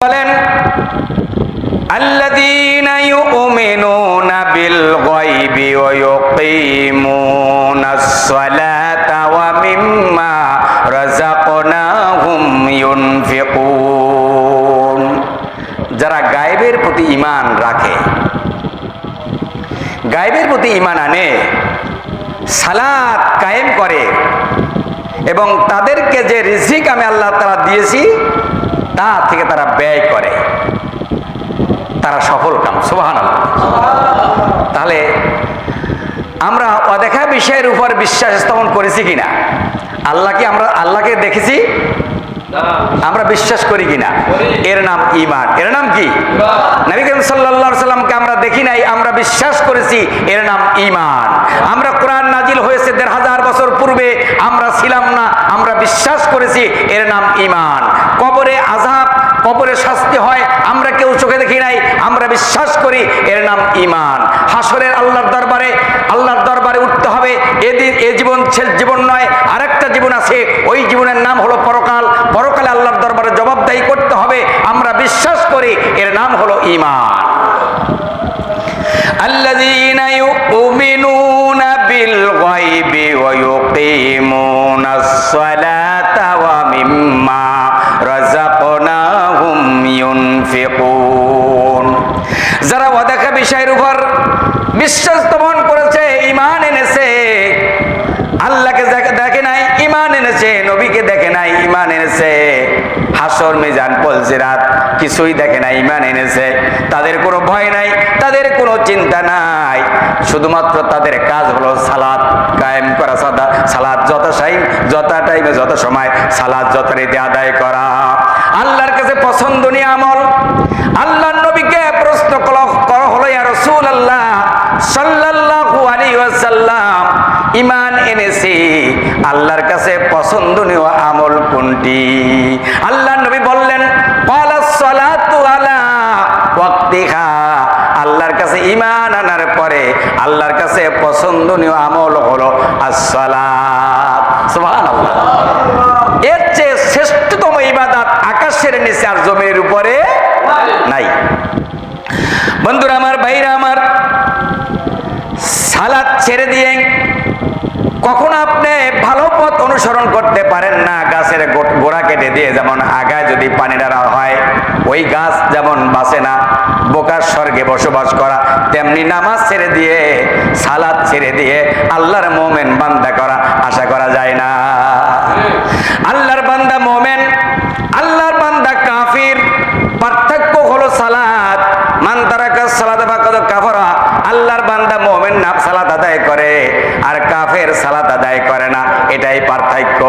বলেন আল্লাযীনা ইউমিনুনা বিল গায়বি ওয়া ইউকিমুনাস সালাতা ওয়া মিম্মা রাযাকনাহুম ইউনফিকুন। যারা গায়বের প্রতি ঈমান রাখে, গায়বের প্রতি ঈমান আনে, সালাত কায়েম করে এবং তাদেরকে যে রিজিক আমি আল্লাহ তাআলা দিয়েছি তা থেকে তারা ব্যয় করে, তারা সফল কাম। সুবহানাল্লাহ। তাহলে আমরা অদেখা বিষয়ের উপর বিশ্বাস স্থাপন করেছি কিনা? আমরা আল্লাহকে দেখেছি, আমরা বিশ্বাস করি কিনা? এর নাম ঈমান। এর নাম কি? নবী করিম সাল্লাল্লাহু আলাইহি সাল্লামকে আমরা দেখি নাই, আমরা বিশ্বাস করেছি, এর নাম ঈমান। আমরা কোরআন নাজিল হয়েছে ১৫০০ বছর পূর্বে, আমরা ছিলাম না, আমরা বিশ্বাস করেছি, এর নাম ঈমান। কবরে আযাব, কবরে শাস্তি হয়, আমরা কেউ চোখে দেখি নাই, আমরা বিশ্বাস করি, এর নাম ঈমান। হাসরের আল্লাহর দরবারে উঠতে হবে, এ জীবন শেষ জীবন নয়, আরেকটা জীবন আছে, ওই জীবনের নাম হলো পরকাল। পরকালে আল্লাহর দরবারে জবাবদাহি করতে হবে, আমরা বিশ্বাস করি, এর নাম হলো ঈমান। আল্লাযীনা ইউমিনুনা বিল গায়বি ওয়া ইউকিমুনাস সালাতা ওয়া মিম্মা রাযাকনাহুম ইউনফিকুন। যারা অদেখা বিষয়ের উপর বিশ্বাস স্থাপন করেছে, ঈমান এনেছে, আল্লাহকে দেখে নাই, ঈমান এনেছে, নবীকে দেখে নাই, ঈমান এনেছে, হাসর মিজান পুলসিরাত কিছুই দেখে নাই, ঈমান এনেছে, তাদের কোনো ভয় নাই, তাদের কোনো চিন্তা নাই, শুধুমাত্র তাদের কাজ হলো সালাত কায়েম করা, সালাত যত টাইমে যত সময় সালাত যথারীতি আদায় করা, আল্লাহর কাছে পছন্দনীয় আমল। আল্লাহর নবীকে প্রশ্ন করা হলো, ইয়া রাসূলুল্লাহ সাল্লাল্লাহু আলাইহি ওয়াসাল্লাম, ঈমান এনেছি, আল্লাহর কাছে পছন্দনীয় আমল কোনটি? আল্লাহর নবী বললেন, ক্বালাস সালাতু আলা ওয়াক্তিহা। আল্লাহর কাছে ঈমান আনার পরে আল্লাহর কাছে পছন্দনীয় আমল হলো as-সালাত। সুবহানাল্লাহ। এর চেয়ে শ্রেষ্ঠতম ইবাদত আকাশের নিচে আর জমিনের উপরে নাই। বন্ধুরা আমার, ভাইরা আমার, সালাত ছেড়ে দিয়ে কখনো আপনি ভালো পথ অনুসরণ করতে পারেন না। গাছের গোড়া কেটে দিয়ে যেমন আগায় যদি পানি ঢালা হয়, ওই গাছ যেমন বাঁচে না, বোকার স্বর্গে বসবাস করা, তেমনি নামাজ ছেড়ে দিয়ে, সালাত ছেড়ে দিয়ে আল্লাহর মুমিন বান্দা করা আশা করা যায় না। আল্লাহর বান্দা মুমিন, আল্লাহর বান্দা কাফির, পার্থক্য হলো সালাত। মান তারাকা সালাতা ফাকাদ কাফারা। আল্লাহর বান্দা মুমিন না সালাত আদায় করে, আর কাফের সালাত আদায় করে না, এটাই পার্থক্য।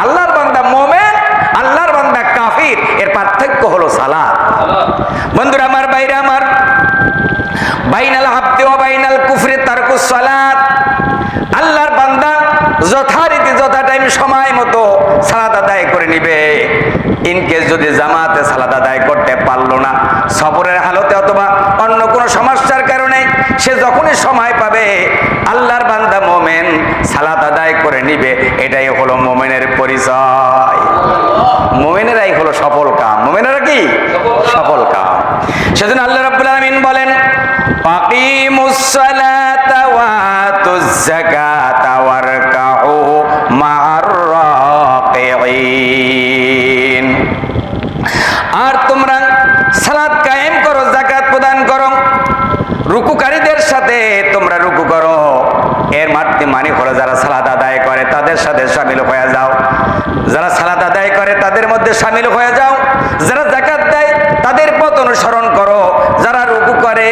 আল্লাহর বান্দা মুমিন, আল্লাহর বান্দা কাফির, এর পার্থক্য হলো সালাত। বন্ধুরা আমার, বাইরা আমার, বাইনাল হাবদি ওয়া বাইনাল কুফরি তারকুস সালাত। আল্লাহর বান্দা যথারীতি যথা টাইম সময় মতো সালাত আদায় করে নিবে। ইনকেস যদি জামাতে সালাত আদায় করতে পারলো না, সফরের হালতে অথবা অন্য কোনো সমস্যার কারণে সে যখনই সময় পাবে, আল্লাহর বান্দা মুমিন সালাত আদায় করে নিবে। এটাই হলো মুমিনের পরিচয়। মুমিনেরাই হলো সফল কাম। মুমিনেরা কি সফল কাম? সেজন্য আল্লাহ রাব্বুল আলামিন বলেন, আকিমুস সালাতা ওয়া আতুজ যাকাতা ওয়ারকাউ মা'আর রাকিঈন। আর তোমরা সালাত কায়েম করো, যাকাত প্রদান করো, রুকুকারীদের সাথে তোমরা রুকু করো। এর মানে হলো যারা সালাত আদায় করে তাদের সাথে শামিল হয়ে যাও, যারা সালাত আদায় করে তাদের মধ্যে শামিল হয়ে যাও, যারা যাকাত দেয় তাদের পথ অনুসরণ করো, যারা রুকু করে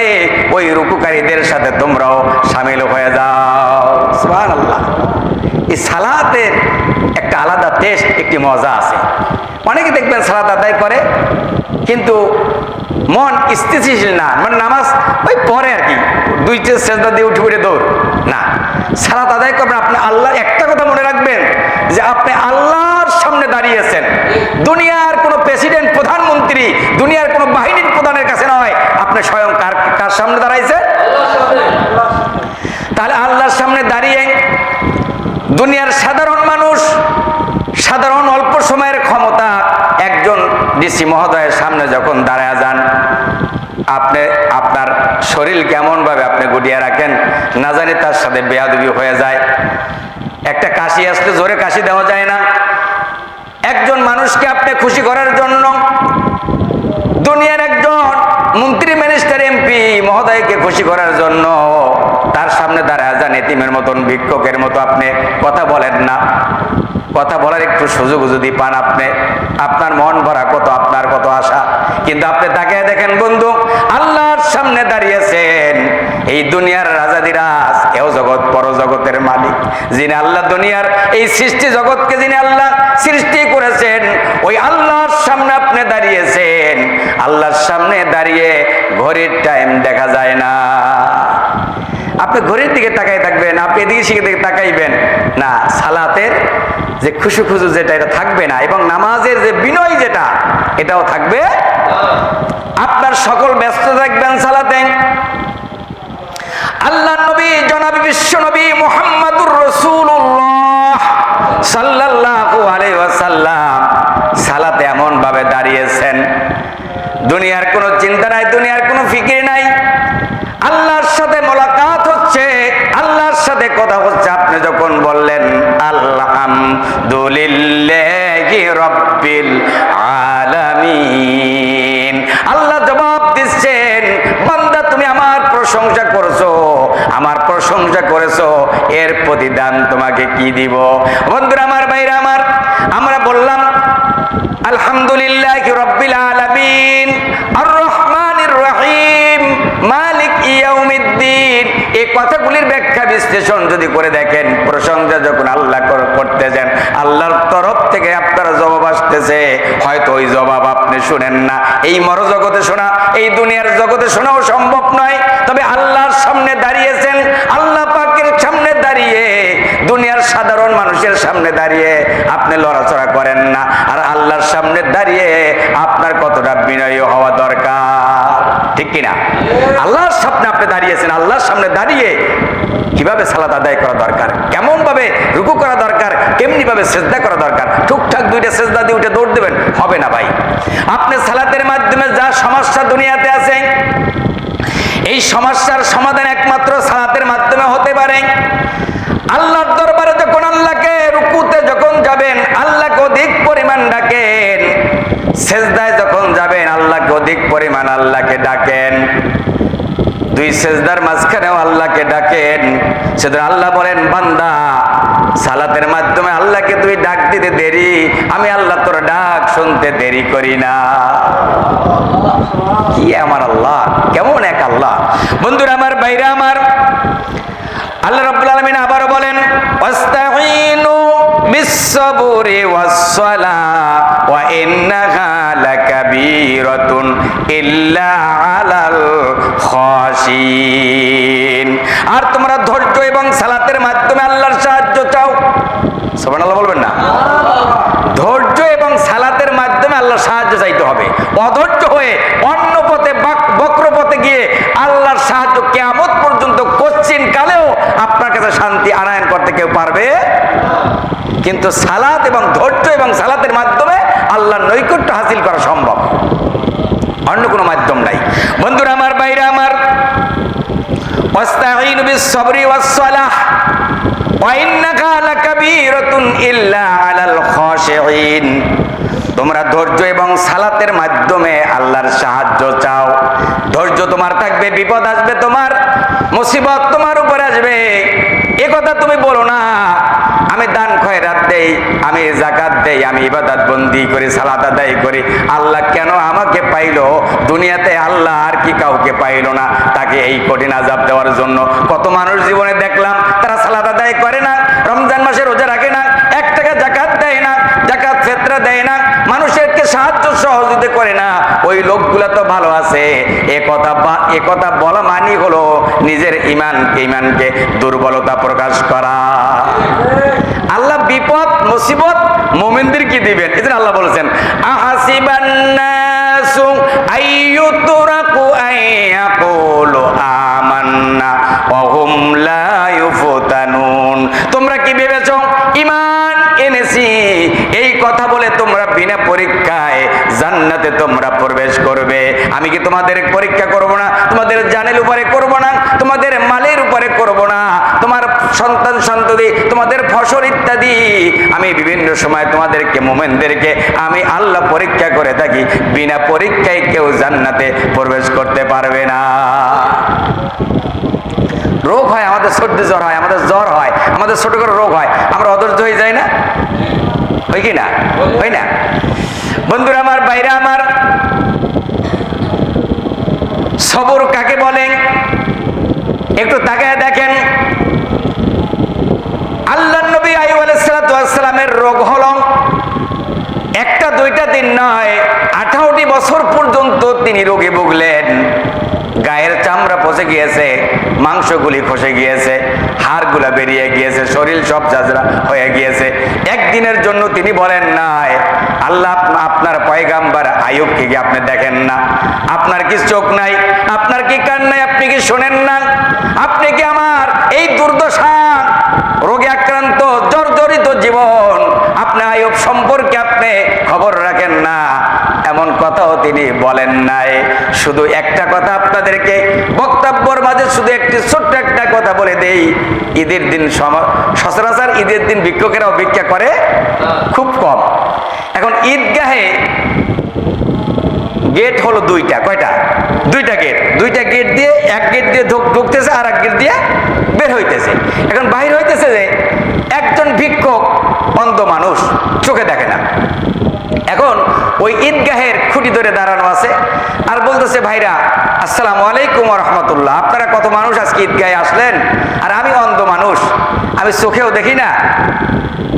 ওই রুকুকারীদের সাথে তোমরাও শামিল হয়ে যাও। সুবহানাল্লাহ। এই সালাতের একটা আলাদা টেস্ট, একটি মজা আছে। অনেকে দেখবেন সালাত আদায় করে কিন্তু মন স্থিতিশীল না, মানে নামাজ ওই পরে আর কি, দুইটা সেজদা দিয়ে উঠে উঠে দৌড় না। সালাত আদায় করবেন, আপনি আল্লাহ একটা কথা মনে রাখবেন যে আপনি আল্লাহর সামনে দাঁড়িয়েছেন। দুনিয়ার কোনো প্রেসিডেন্ট, প্রধানমন্ত্রী, দুনিয়ার কোনো বাহিনীর প্রধানের কাছে নয়, আপনি স্বয়ং কার সামনে দাঁড়াইছে? তাহলে আল্লাহর সামনে দাঁড়িয়ে দুনিয়ার সাধারণ মানুষ, সাধারণ অল্প সময়ের ক্ষমতা একজন ডিসি মহোদয়ের সামনে যখন দাঁড়ায় যান, আপনি আপনার শরীর কেমন ভাবে আপনি গুটিয়ে রাখেন, না জানি তার সাথে বেয়াদবি হয়ে যায়। একটা কাশি আসলে জোরে কাশি দেওয়া যায় না। একজন মানুষকে আপনি খুশি করার জন্য, দুনিয়ার একজন মন্ত্রী, মিনিস্টার, এমপি মহোদয়কে খুশি করার জন্য তার সামনে দাঁড়ায় যান, এতিমের মতন, ভিক্ষুকের মতো আপনি কথা বলেন না। কথা বলার একটু সুযোগ যদি পান আপনি, আপনার মন ভরা কত, আপনার কত আশা, কিন্তু আপনি তাকে দেখেন বন্ধু, আল্লাহর সামনে দাঁড়িয়েছেন। এই দুনিয়ার রাজাদিরাজ, এও জগৎ পরজগতের মালিক, যিনি আল্লাহ দুনিয়ার এই সৃষ্টি জগৎকে যিনি আল্লাহ সৃষ্টি করেছেন, ওই আল্লাহর সামনে আপনি দাঁড়িয়েছেন। আল্লাহর সামনে দাঁড়িয়ে ঘড়ির টাইম দেখা যায় না। আপনি ঘড়ির দিকে তাকাই থাকবেন, আপনি এদিকে সেদিকে দিকে তাকাইবেন না। সালাতের যে খুশু খুশু যেটা, এটা থাকবে না, এবং নামাজের যে বিনয় যেটা, এটাও থাকবে। আপনার সকল ব্যস্ত থাকবেন সালাতে। আল্লাহ নবী জনাব বিশ্ব নবী মুহাম্মাদুর রাসূলুল্লাহ সাল্লাল্লাহু আলাইহি ওয়াসাল্লাম সালাতে এমন ভাবে দাঁড়িয়েছেন, দুনিয়ার কোনো চিন্তা নাই, দুনিয়ার কোনো ফিকির নাই। আল্লাহর সাথে মোলাকাত হচ্ছে, আল্লাহর সাথে কথা হচ্ছে। আপনি যখন বললেন আলহামদুলিল্লাহি রাব্বিল আলামিন, আল্লাহ জবাব দিচ্ছেন, বান্দা তুমি আমার প্রশংসা করছো, আমার প্রশংসা করেছো, এর প্রতিদান তোমাকে কি দিব? বন্ধুরা আমার, ভাইরা আমার, আমরা বললাম আলহামদুলিল্লাহি রাব্বিল আলামিন আর রহমানির রহিম মালিক ইয়াউমিদ্দিন। এই কথাগুলির ব্যাখ্যা বিশ্লেষণ যদি করে দেখেন, প্রশংসা যখন আল্লাহ করতে যান, আল্লাহর তরফ থেকে আপনার জবাব আসতেছে, হয়তো ওই জবাব আপনি শুনেন না। এই মরজগতে শোনা, এই দুনিয়ার জগতে শোনাও সম্ভব নয়। তবে আল্লাহর সামনে দাঁড়িয়েছেন, আল্লাহ পাকের সামনে দাঁড়িয়ে, দুনিয়ার সাধারণ মানুষের সামনে দাঁড়িয়ে আপনি লড়াচড়া করেন না। আর আল্লাহর সামনে দাঁড়িয়ে আপনার কতটা বিনয়ী হওয়া দরকার, ঠিক কিনা? আল্লাহর সামনে আপনি দাঁড়িয়েছেন, আল্লাহর সামনে দাঁড়িয়ে কিভাবে সালাত আদায় করা দরকার, কেমন ভাবে রুকু করা দরকার, কেমনি ভাবে সেজদা করা দরকার। ঠিকঠাক দুইটা সেজদা দিয়ে উঠে দৌড় দেবেন, হবে না ভাই। আপনি সালাতের মাধ্যমে যা সমস্যা দুনিয়াতে আছে, এই সমস্যার সমাধান একমাত্র সালাতের মাধ্যমে হতে পারে। আল্লাহর দরবারে যখন আল্লাহকে রুকুতে যখন যাবেন, আল্লাহকে অধিক পরিমাণ ডাকেন। সেজদায় যখন যাবেন, আল্লাহকে অধিক পরিমাণ আল্লাহকে ডাকেন। দুই সেজদার মাঝখানেও আল্লাহকে ডাকেন। সেদিন আল্লাহ বলেন, বান্দা সালাতের মাধ্যমে আল্লাহকে তুই ডাক দিতে দেরি, আমি আল্লাহ তোর ডাক শুনতে দেরি করি না। কি আমার আল্লাহ, কেমন এক আল্লাহ! বন্ধুরা আমার, বাইরে আমার, আল্লাহ রাব্বুল আলামিন আবারও বলেন, ওয়াস্তাঈনু বিস-সাবরি ওয়াস-সালাহ ওয়া ইন্নাহা লাকাবীরাতুন ইল্লা আলাল খাশিন। আর তোমরা ধৈর্য এবং সালাতের মাধ্যমে আল্লাহর সাহায্য চাও। সুবহানাল্লাহ বলবেন না? ধৈর্য এবং সালাতের মাধ্যমে আল্লাহর সাহায্য চাইতে হবে। অধৈর্য হয়ে অন্য পথে, বক্র পথে গিয়ে আল্লাহর সাহায্য কিয়ামত পর্যন্ত কোশ্চিন কালেও আপনার কাছে শান্তি আনয়ন করতে কেউ পারবে। কিন্তু সালাত এবং ধৈর্য এবং সালাতের মাধ্যমে আল্লাহর নৈকট্য হাসিল করা সম্ভব, অন্য কোনো মাধ্যম নাই। বন্ধুরা আমার, বাইরে আমার, ওয়াস্তাঈনু বিস-সাবরি ওয়াস-সালাহ ওয়া ইন্নাহা লাকাবীরাতুন ইল্লা আলাল খাশিঈন। তোমরা ধৈর্য এবং সালাতের মাধ্যমে আল্লাহর সাহায্য চাও। ধৈর্য তোমার থাকবে, বিপদ আসবে, তোমার মুসিবত তোমার উপর আসবে। এ কথা তুমি বলো না, আমি দান খয়রাত দেই, আমি যাকাত দেই, আমি ইবাদত বন্দি করি, সালাত আদায় করি, আল্লাহ কেন আমাকে পাইলো? দুনিয়াতে আল্লাহ আর কি কাউকে পাইলো না? তাকে এই কঠিন আযাব দেওয়ার জন্য। কত মানুষ জীবনে দেখলাম, তারা সালাত আদায় করে না, রমজান মাসে রোজা রাখে না, 1 টাকা যাকাত দেয় না, যাকাত ফিতরা দেয় না, মানুষেরকে সাহায্য সহযোগিতা করে না। ওই লোকগুলা তো ভালো আছে। এ কথা বলা মানে হলো নিজের ইমানকে দুর্বলতা প্রকাশ করা। আল্লাহ বিপদ মুসিবত মুমিনদের কি দিবেন? এজন্য আল্লাহ বলেছেন, আহাসিবান নাসু আইয়ুতরাকু আইয়াকুলু আমান্না ওয়া হুম লা ইউফতানুন। তোমরা কি ভেবেছো ঈমান এনেছি এই কথা বলে তোমরা বিনা পরীক্ষায় জান্নাতে তোমরা প্রবেশ করবে। আমি কি তোমাদের পরীক্ষা করব না? তোমাদের জানের উপরে করব না? তোমাদের মালের উপরে করব না? তোমার সন্তান সন্ততি, তোমাদের ফসল ইত্যাদি আমি বিভিন্ন সময় তোমাদেরকে মুমিনদেরকে আমি আল্লাহ পরীক্ষা করে থাকি। বিনা পরীক্ষায় কেউ জান্নাতে প্রবেশ করতে পারবে না। রোগ হয়, আমাদের সর্দি জ্বর হয়, আমাদের জ্বর হয়, আমাদের ছোট করে রোগ হয়, আমরা অধৈর্য হয়ে যাই না? হয় কি না? হয় না? বন্ধুরা আমার, বাইরে আমার, সবর কাকে বলেন একটু তাকায় দেখেন। আল্লাহর নবী আইয়ুব আলাইহিস সালামের রোগ হলো একটা দুইটা দিন নয়, 18টি বছর পর্যন্ত তিনি রোগে ভুগলেন। গায়ের চামড়া পচে গিয়েছে, মাংসগুলি খসে গিয়েছে, হাড়গুলা বেরিয়ে গিয়েছে, শরীর সব ঝাঁঝরা হয়ে গিয়েছে। একদিনের জন্য তিনি বলেন নাই, আল্লাহ আপনার পয়গাম্বার আইয়ুবকে কি আপনি দেখেন না? আপনার কি চোখ নাই? আপনার কি কান নাই? আপনি কি শোনেন না? আপনি কি আমার এই দুর্দশা, রোগে আক্রান্ত, জর্জরিত জীবন, আপনি আইয়ুব সম্পর্কে আপনি খবর রাখেন না? এমন কথাও তিনি বলেন নাই। শুধু একটা কথা আপনাদেরকে বক্তব্যের মাঝে শুধু একটি ছোট্ট একটা কথা বলে দেই। ঈদের দিন সচরাচর ঈদের দিন ভিক্ষুকেরাও ভিক্ষা করে খুব কম। এখন ঈদগাহে গেট হলো দুইটা। কয়টা? দুইটা গেট। দুইটা গেট দিয়ে, এক গেট দিয়ে ঢুকতেছে আর এক গেট দিয়ে বের হইতেছে। এখন বাহির হইতেছে যে একজন ভিক্ষুক অন্ধ মানুষ, চোখে দেখে না। এখন ওই ঈদগাহের খুঁটি ধরে দাঁড়ানো আছে আর বলতেছে, ভাইরা আসসালামু আলাইকুম ওয়া রাহমাতুল্লাহ, আপনারা কত মানুষ আজকে ঈদগাহে আসলেন? আর আমি অন্ধ মানুষ, আমি চোখেও দেখি না,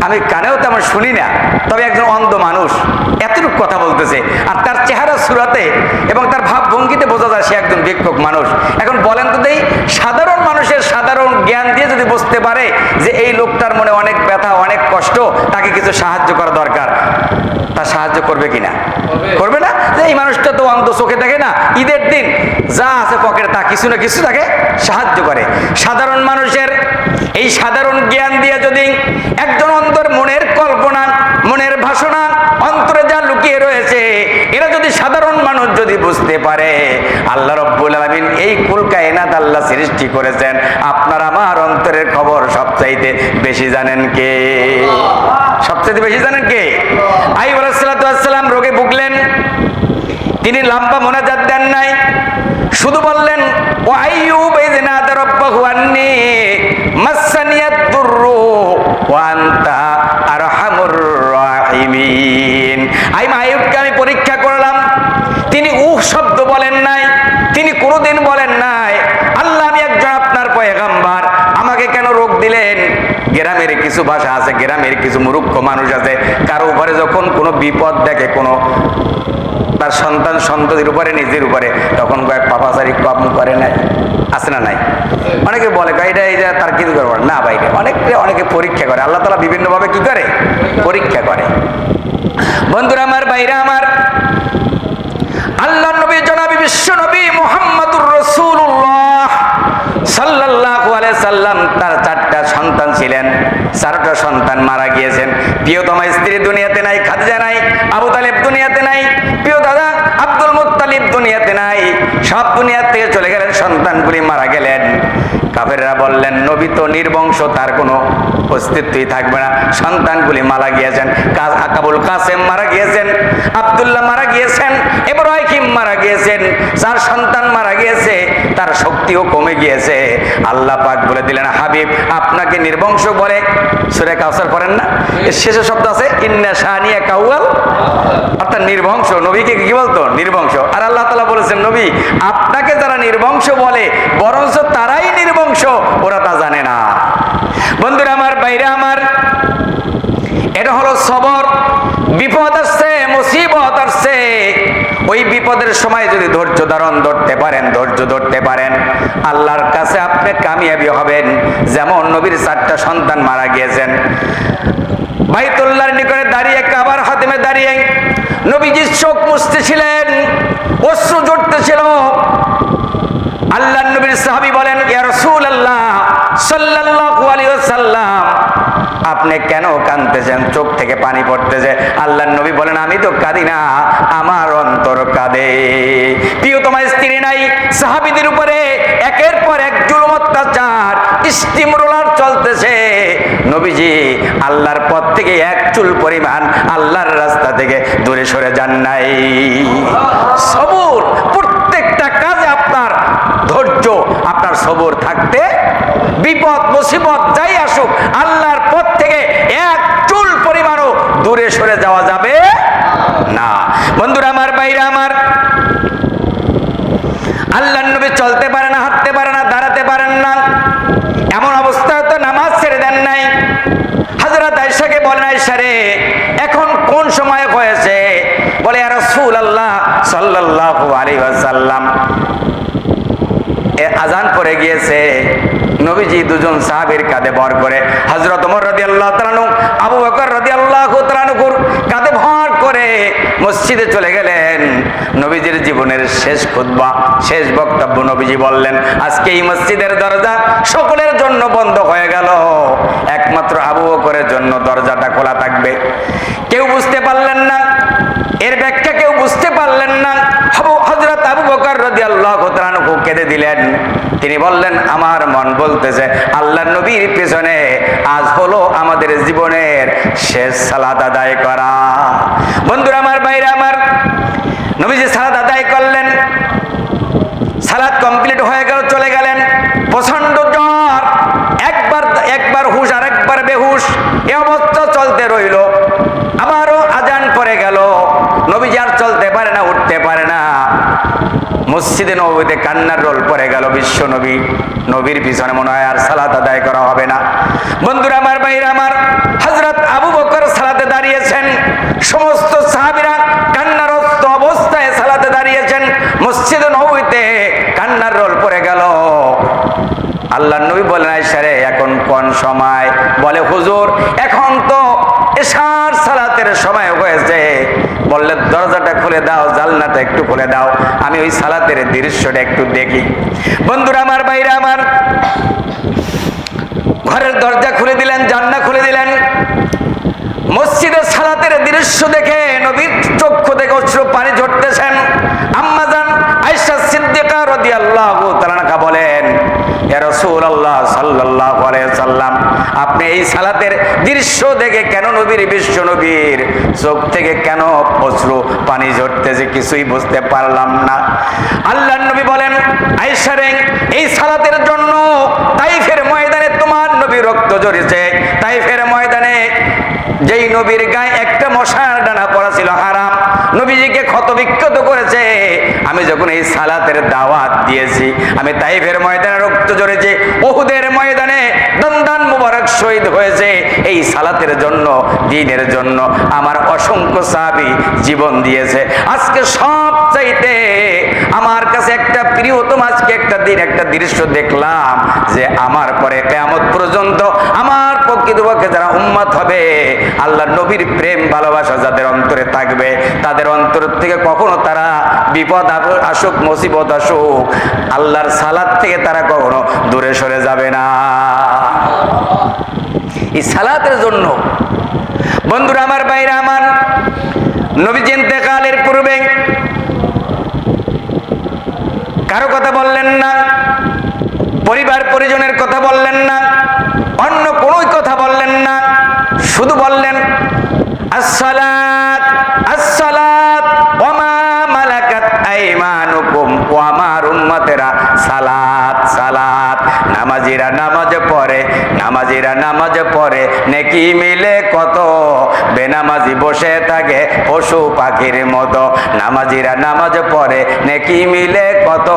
আমি কানেও তেমন শুনি না, তবে একজন অন্ধ মানুষ এতটুকু কথা বলতেছে। আর তার চেহারা সুরাতে এবং তার ভাবভঙ্গিতে বোঝা যায় সে একজন ভিক্ষুক মানুষ। এখন বলেন তো দেই, সাধারণ মানুষের সাধারণ জ্ঞান দিয়ে যদি বুঝতে পারে যে এই লোকটার মনে অনেক ব্যথা, অনেক কষ্ট, তাকে কিছু সাহায্য করা দরকার, তা সাহায্য করবে কিনা? করবে না? যে এই মানুষটা তো অন্ধ, চোখে দেখে না, ঈদের দিন যা আছে পকেটে তা কিছু না কিছু তাকে সাহায্য করে। সাধারণ মানুষের এই সাধারণ জ্ঞান দিয়ে যদি একজন অন্ধর মনের কল্পনা, মনের ভাষণা, অন্তরে যা লুকিয়ে রয়েছে, এরা যদি সাধারণ মানুষ যদি বুঝতে পারে, আল্লাহ রাব্বুল আলামিন এই কুল কায়নাত আল্লাহ সৃষ্টি করেছেন, আপনার আমার অন্তরের খবর সবচাইতে বেশি জানেন কে? সবচেয়ে বেশি জানেন কে? আইয়ুব আলাইহিস সালাম রোগে ভুগলেন, তিনি লম্বা মোনাজাত দেন নাই, শুধু বললেন ও আইয়ুব ইয নাদা রাব্বাহু আন্নী মাসসানিয়াদ দুররু ওয়া আনতা আরহামুর রাহিমিন। আইয়ুবকে আমি পরীক্ষা করলাম, তিনি শব্দ বলেন নাই, তিনি কোনোদিন বলেন নাই আল্লাহ আমি একজন আপনার পয়গাম্বার, আমাকে কেন রোগ দিলেন? গ্রামের কিছু ভাষা আছে, গ্রামের কিছু মূর্খ মানুষ আছে, কারো উপরে যখন কোনো বিপদ দেখে, কোনো তার সন্তান সন্ততির উপরে, নিজের উপরে, তখন কয়েক পাপাচারি কম করে নাই, আছে না নাই? অনেকে বলে এটা তার কিছু করবো না, বাইরে অনেকে পরীক্ষা করে। আল্লাহ তাআলা বিভিন্নভাবে কি করে? পরীক্ষা করে। বন্ধুরা আমার, বাইরে আমার, আল্লাহ নবী জনাবি বিশ্ব নবী মুহাম্মদুর রাসূলুল্লাহ সাল্লাল্লাহু আলাইহি সাল্লাম, তার 4টা সন্তান ছিলেন, 4টা সন্তান মারা গিয়েছেন। প্রিয়তমা স্ত্রী দুনিয়াতে নাই, খাদিজা নাই, আবু তালেব দুনিয়াতে নাই, প্রিয় দাদা আব্দুল মুত্তালিব দুনিয়াতে নাই, সব দুনিয়া থেকে চলে গেলেন, সন্তানগুলি মারা গেলেন। কাফেররা বললেন নবী তো নির্বংশ, তার কোনো অস্তিত্বই থাকবে না। সন্তানগুলি মারা গিয়েছেন, আবুল কাসেম মারা গিয়েছেন, আব্দুল্লাহ মারা গিয়েছেন, ইব্রাহিম মারা গিয়েছেন, 4 সন্তান মারা গিয়েছে, তার শক্তিও কমে গিয়েছে। আল্লাহ পাক বলে দিলেন, হাবিব আপনাকে নির্বংশ বলে। সূরা কাউসার পড়েন না? এর শেষে শব্দ আছে ইন্না শানিয়াকা হুয়াল, অর্থাৎ নির্বংশ। নবীকে কি বলতো? নির্বংশ। আর আল্লাহ তাআলা বলেছেন নবী আপনাকে যারা নির্বংশ বলে, বরঞ্চ তারাই নির্বংশ, ওরা তা জানে না। বন্ধুরা আমার, বাইরে আমার, এটা হলো সবর। বিপদ আসছে, মুসিবত আসছে, ওই বিপদের সময় যদি ধৈর্য ধারণ ধরতে পারেন, ধৈর্য ধরতে পারেন, আল্লাহর কাছে আপনি কামিয়াবি হবেন। যেমন নবীর 4টা সন্তান মারা গিয়েছেন, বাইতুল্লাহর নিকটে দাঁড়িয়ে, কাবার হাতিমে দাঁড়িয়ে নবীজি চোখ মুছতেছিলেন, অশ্রু ঝরতেছিল। আল্লাহর নবীর সাহাবী বলেন, ইয়া রাসূলুল্লাহ সাল্লাল্লাহু আলাইহি ওয়াসাল্লাম, আপনি আপনি কেন কাঁদতেছেন, চোখ থেকে পানি পড়তেছে? আল্লাহর নবী বলেন, আমি তো কাঁদি না, আমার অন্তর কাঁদে। প্রিয়তমা স্ত্রী নাই, সাহাবীদের উপরে একের পর এক জুলুম অত্যাচার, স্টিম রোলার চলতেছে। নবীজি আল্লাহর পথ থেকে এক চুল পরিমাণ আল্লাহর রাস্তা থেকে দূরে সরে যান নাই। সবর, প্রত্যেকটা কাজে আপনার ধৈর্য, আপনার সবর থাকতে, বিপদ মুসিবত যাই আসুক আল্লাহর পথ থেকে এক চুল পরিমাণও দূরে সরে যাওয়া যাবে না। বন্ধুরা আমার, ভাইরা আমার, আল্লাহর নবী চলতে পারে না, হাঁটতে পারে না, দাঁড়াতে পারেন না, এমন অবস্থায় তো নামাজ ছেড়ে দেন নাই। হযরত আয়েশাকে বলেন, আয়েশা রে, এখন কোন সময় হয়েছে? বলে, ইয়া রাসূলুল্লাহ সাল্লাল্লাহু আলাইহি ওয়াসাল্লাম, আজান পড়ে গিয়েছে। নবীজি দুজন সাহাবীর কাঁধে ভর করে, হযরত ওমর রাদিয়াল্লাহু তাআলা আনহু, আবু বকর রাদিয়াল্লাহু তাআলা আনহুর কাঁধে ভর করে মসজিদে চলে গেলেন। নবীজির জীবনের শেষ খুতবা, শেষ বক্তব্য নবীজি বললেন, আজকে এই মসজিদের দরজা সকলের জন্য বন্ধ হয়ে গেল, একমাত্র আবু বকরের জন্য দরজাটা খোলা থাকবে। কেউ বুঝতে পারলেন না, এর ব্যাখ্যা কেউ বুঝতে পারলেন না। হযরত আবু বকর রাদিয়াল্লাহু তাআলা আনহু কেঁদে দিলেন। তিনি বললেন, আমার মন বলতেছে আল্লাহর নবীর পেছনে আজ হলো আমাদের জীবনের শেষ সালাত আদায় করা। বন্ধুরা আমার, ভাইরা আমার, নবীজি সালাত আদায় করলেন, সালাত কমপ্লিট হয়ে গেল, চলে গেলেন। প্রচন্ড জ্বর, একবার হুশ আর একবার বেহুশ, এ অবস্থা চলতে রইল। আবারও আজান পড়ে গেল, নবীজি আর চলতে পারে না, উঠতে পারে না। মসজিদে নববীতে কান্নার রোল পড়ে গেল। বিশ্ব নবীর পিছনে মনে হয় আর সালাত আদায় করা হবে না। বন্ধুরা আমার, ভাইরা আমার, হযরত আবু বকর সালাতে দাঁড়িয়েছেন, সমস্ত সাহাবীরা কান্নারত অবস্থায় সালাতে দাঁড়িয়েছেন। মসজিদে নববীতে কান্নার রোল পড়ে গেল। আল্লাহর নবী বলেন, আয়েশা রে, এখন কোন সময়? বলে, হুজুর, এখন তো এশার সালাতের সময় হয়েছে। বললে, দরজাটা খুলে দাও, জানলাটা একটু খুলে দাও, আমি ওই সালাতের দৃশ্যটা একটু দেখি। বন্ধুরা আমার, ভাইরা আমার, ঘরের দরজা খুলে দিলেন, জানলা খুলে দিলেন। মসজিদের সালাতের দৃশ্য দেখে নবীর চক্ষু থেকে অশ্রু পানি ঝরতেছেন। আম্মা জান আয়েশা সিদ্দিকা রাদিয়াল্লাহু তাআলা আনহা বলেন, ইয়া রাসূলুল্লাহ সাল্লাল্লাহু আলাইহি ওয়াসাল্লাম, আপনি এই সালাতের দৃশ্য দেখে কেন বিশ্ব নবীর চোখ থেকে কেন অশ্রু পানি ঝরতেছে কিছুই বুঝতে পারলাম না। আল্লাহর নবী বলেন, আয়েশা রে, এই সালাতের জন্য তাইফের ময়দানে তোমার নবী রক্ত ঝরেছে। তাইফের ময়দানে যেই নবীর গায়ে একটা মশার ডানা পড়া ছিল হারাম, নবীজিকে ক্ষতবিক্ষত করেছে। আমি যখন এই সালাতের দাওয়াত দিয়েছি, আমি তাইফের ময়দানে রক্ত ঝরেছে, উহুদের ময়দানে দন্দান মুবারক শহীদ হয়েছে। এই সালাতের জন্য, দ্বীনের জন্য আমার অসংখ্য সাহাবী জীবন দিয়েছে। আজকে সব চাইতে আমার কাছে একটা প্রিয়তম, আজকে একটা দিন, একটা দৃশ্য দেখলাম যে আমার পরে কিয়ামত পর্যন্ত আমার প্রকৃতপক্ষে যারা উম্মত হবে, আল্লাহর নবীর প্রেম ভালোবাসা যাদের অন্তরে থাকবে, তাদের অন্তর থেকে কখনো তারা বিপদ আসুক, মুসিবত আসুক, আল্লাহর সালাত থেকে তারা কখনো দূরে সরে যাবে না। এই সালাতের জন্য বন্ধুরা আমার, ভাইরা আমার, নবীজি ইন্তেকালের পূর্বে কারো কথা বললেন না, পরিবার পরিজনের কথা বললেন না, অন্য কোনো কথা বললেন না, শুধু বললেন, আসসালাত আসসালাত ওয়া মা মালাকাত আইমানুকুম, ও আমার উম্মতেরা, সালাত সালাত। নামাজিরা নামাজ পড়ে, নামাজিরা নামাজ পড়ে, নেকি মিলে কত, বেনামাজি বসে থাকে পশু পাখির মতো। নামাজিরা নামাজ পড়ে, নেকি মিলে কত,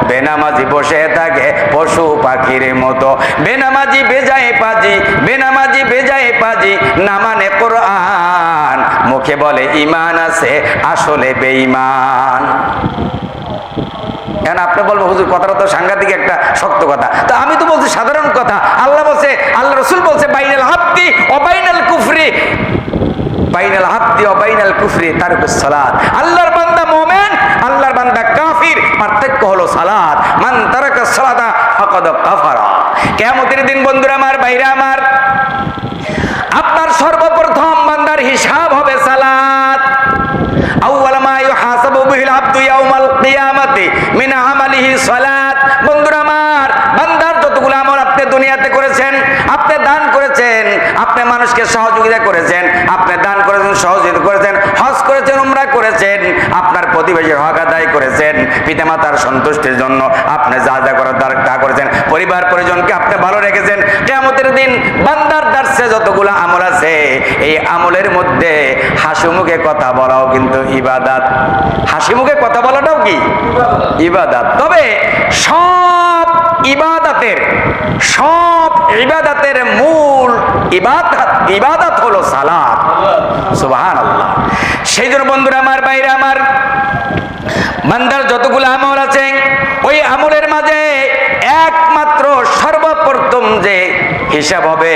বেনামাজি বসে থাকে পশু পাখির মতো। বেনামাজি বেজায় পাজি, বেনামাজি বেজায় পাজি, না মানে কোরআন, মুখে বলে ঈমান আছে, আসলে বেঈমান। এখন আপনি বলবো, হুজুর কথাটা তো সাংঘাতিক একটা শক্ত কথা। তো আমি তো বলছি সাধারণ কথা। আল্লাহ বলছে, আল্লাহ রাসূল বলছে, বাইনাল হাব্দি ও বাইনাল কুফরি, বাইনাল হাব্দি ও বাইনাল কুফরি তারকুস সালাত। আল্লাহর বান্দা মুমিন, আল্লাহর বান্দা কাফির, পার্থক্য হলো সালাত। মান তারাকাস সালাতা ফাকাদ কাফারা। কিয়ামতের দিন বন্ধুরা আমার, ভাইরা আমার, আপনার সর্বপ্রথম বান্দার হিসাব হবে সালাত। আউয়াল মা ইউহাসাবু বিহিল আবদু ইয়াউমাল কিয়ামাতি মিন আমালিহি সালাত। বন্ধুরা আমার, বান্দার যতগুলো আমল আপনি দুনিয়াতে করেছেন, আপনি দান করেছেন, আপনি মানুষকে সহযোগিতা করেছেন, আপনি দান করেছেন, সহযোগিতা করেছেন, হজ করেছেন, উমরা করেছেন, আপনার প্রতিবেশীর হক আদায় করেছেন, পিতামাতার সন্তুষ্টির জন্য আপনি যা যা করার তা করেছেন, পরিবার পরিজনকে আপনি ভালো রেখেছেন। কিয়ামতের দিন বান্দার দার্সে যতগুলো আমল আছে, এই আমলের মধ্যে হাসি মুখে কথা বলাও কিন্তু ইবাদত। হাসি মুখে কথা বলাটাও কি ইবাদত। তবে সব ইবাদতের মূল ইবাদত হলো সালাত। সুবহানাল্লাহ। সেই জন্য বন্ধুরা আমার, বাইরে আমার, বান্দার যতগুলো আমল আছে ওই আমলের মাঝে একমাত্র সর্বপ্রথম যে হিসাব হবে,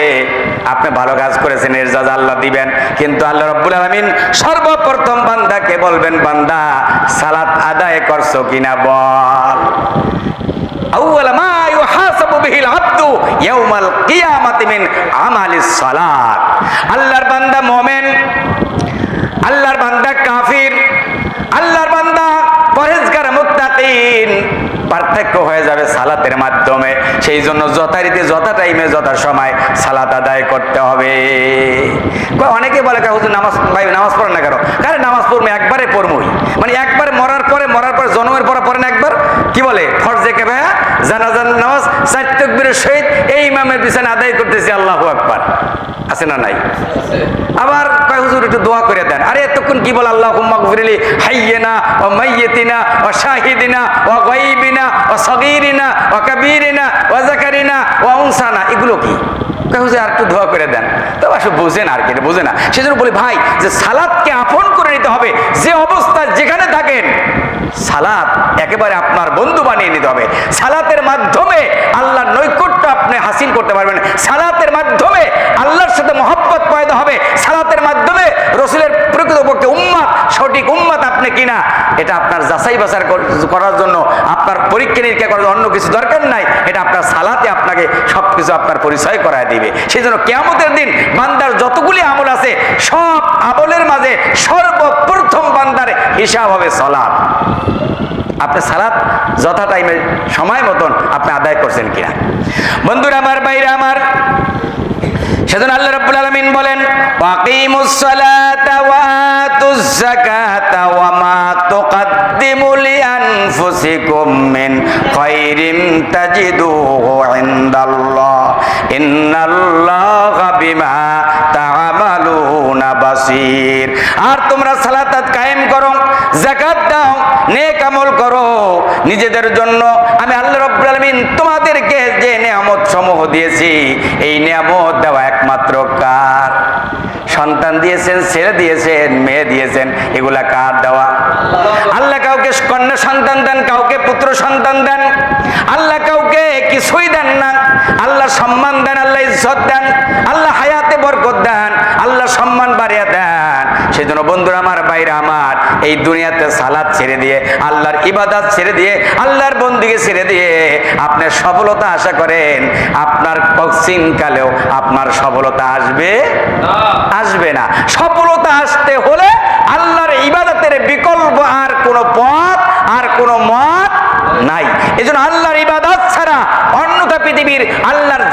আপনি ভালো কাজ করেছেন এর জাযা আল্লাহ দিবেন। কিন্তু আল্লাহ রাব্বুল আলামিন সর্বপ্রথম বান্দাকে বলবেন, বান্দা সালাত আদায় করছো কিনা বল। আউয়াল মা ইউহাসাবু বিহিল আবদু ইয়াউমাল কিয়ামাতি মিন আমালিস সালাত। আল্লাহর বান্দা মুমিন, আল্লাহর বান্দা কাফির, আল্লাহর বান্দা পরহেজগার মুত্তাকিন, পার্থক্য হয়ে যাবে সালাতের মাধ্যমে। সেই জন্য যথারীতি যথা টাইমে যথা সময় সালাত আদায় করতে হবে। অনেকে বলে হুজুর নামাজ পড়েন না কেন? কারণ নামাজ পড়বো একবারে পড়বই, মানে একবার মরার পরে জন্মের পরে পড়েন একবার, কি বলে ফরজে কিফায়া জানাজার নামাজ 4 তাকবীরের সহিত এই ইমামের পিছনে আদায় করতেছি, আল্লাহু আকবার। আছে না নাই? আবার কয় হুজুর একটু দোয়া করে দেন। আরে এতক্ষণ কি বলে আল্লাহুম্মা গফিরলি হাইয়িনা ওয়া মাইয়িতিনা ওয়া শাহিদিনা ওয়া গায়বিনা ওয়া সগীরিনা ওয়া কাবীরিনা ওয়া যাকারিনা ওয়া উনসানা, এগুলো কি? কয় হুজুর আর একটু দোয়া করে দেন। তবে আসলে বোঝে না, আর কি বোঝে না। সেজন্য বলি ভাই, যে সালাতকে আপন করে নিতে হবে। যে অবস্থায় যেখানে থাকেন, সালাত একেবারে আপনার বন্ধু বানিয়ে নিতে হবে। সালাতের মাধ্যমে আল্লাহর নৈকট্য আপনি হাসিল করতে পারবেন। সালাতের মাধ্যমে আল্লাহর সাথে মহব্বত পয়দা হবে। সালাতের মাধ্যমে রসুলের প্রকৃতপক্ষে উম্মত, সঠিক উম্মত আপনি কিনা, এটা আপনার যাচাই বাছাই করার জন্য, আপনার পরীক্ষা নিরীক্ষা করার জন্য অন্য কিছু দরকার নাই। এটা আপনার সালাতে আপনাকে সবকিছু আপনার পরিচয় করায় দিবে। সেই জন্য কিয়ামতের দিন বান্দার যতগুলি আমল আছে, সব আমলের মাঝে সর্বপ্রথম বান্দার হিসাব হবে সালাত। আপনি সালাত যথা টাইমে সময় মতন আপনি আদায় করছেন কিনা। বন্ধুরা আমার, বাইরে আমার, সেজন্য আল্লাহ রাব্বুল আলামিন বলেন, ওয়াকিমুস সালাতা ওয়া আতুজ যাকাতা ওয়া মা তুকদ্দিমু লিআনফুসিকুম মিন খায়রিন তাজিদুহু ইনদাল্লাহ ইন্নাল্লাহা বিমা তা'মালুনা বাসীর। আর তোমরা সালাত কায়েম করো, যাকাত দাও, নেক আমল করো নিজেদের জন্য। আমি আল্লাহ রাব্বুল আলামিন তোমাদেরকে যে নিয়ামত সমূহ দিয়েছি, এই নিয়ামত দেওয়া একমাত্র কার? সন্তান দিয়েছেন, ছেলে দিয়েছেন, মেয়ে দিয়েছেন, এগুলা কার দেওয়া? আল্লাহ কাউকে কন্যা সন্তান দেন, কাউকে পুত্র সন্তান দেন, আল্লাহ কাউকে কিছুই দেন না। আল্লাহ সম্মান দেন, আল্লাহ ইজ্জত দেন, আল্লাহ হায়াতে বরকত দেন, আল্লাহ সম্মান বাড়িয়ে দেন। সেই জন্য বন্ধুরা আমার, বাইরে আমার, এই দুনিয়াতে সালাত ছেড়ে দিয়ে, আল্লাহর ইবাদত ছেড়ে দিয়ে, আল্লাহর বন্দেগী ছেড়ে দিয়ে আপনি সফলতা আশা করেন, আপনার কঠিনকালেও আপনার সফলতা আসবে না। সফলতা আসতে হলে আল্লাহর ইবাদতের বিকল্প আর কোনো পথ, আর কোনো মত নাই। এজন্য আল্লাহর ইবাদত ছাড়া অন্যথা পৃথিবীর আল্লাহর